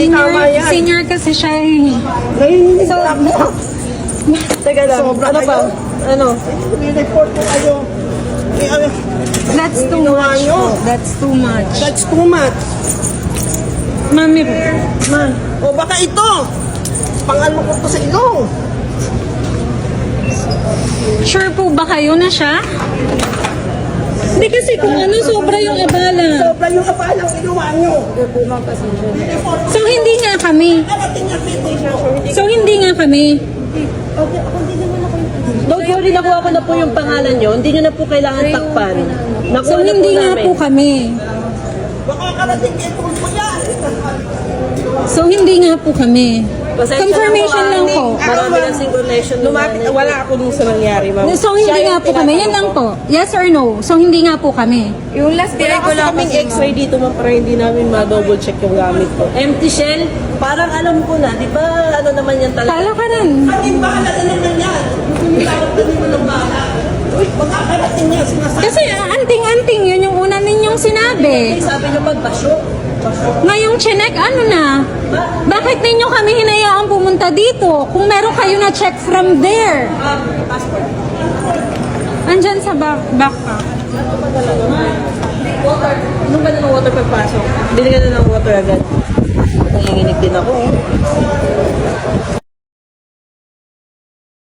Tama yan. Senior kasi siya eh. Naiinis So, ako. Teka lang, Sobra ano pa? kayo. Ano? Report ko kayo. that's too Ginawa much nyo. po. That's too much. That's too much. Mami, O baka ito. Pangano ko to sa ilong. sure po ba kayo na siya? Hindi kasi kung ano, sobra yung abala. Sobra yung kapalang ginawa nyo. So, hindi nga kami. Karating nga petition. So, hindi nga kami. Don't worry, nakuha ko na po yung pangalan nyo. Hindi nyo na po kailangan takpan. Nakuha So, na po hindi nga namin. po kami. Baka karating kay Tulfo yan. So, hindi nga po kami. Pasensya Confirmation na lang po, po. Marami ng synchronization. Wala ako nung sa nangyari, ma'am. So, hindi nga po kami. Yan lang po. Yes or no? So, hindi nga po kami. Yung last day Wala ko kasi lang kaming x-ray dito, ma'am, para hindi namin ma-double check yung gamit ko. Empty shell? Parang alam ko na, di ba ano naman yan talaga? Kala ka rin. Ating bahala na naman yan. Tawag ka naman ng bahala. Uy, baka karating niya. Sinasabi. Kasi anting-anting, yun yung una ninyong sinabi. Sabi nyo pagbasyo. Ngayong chinek, ano na? Bakit ninyo kami hinayaang pumunta dito? Kung meron kayo na check from there. Passport. Andyan sa backpack. Water. Anong ba ng water pagpasok? Bili ka na ng water agad. Nanginginig din ako.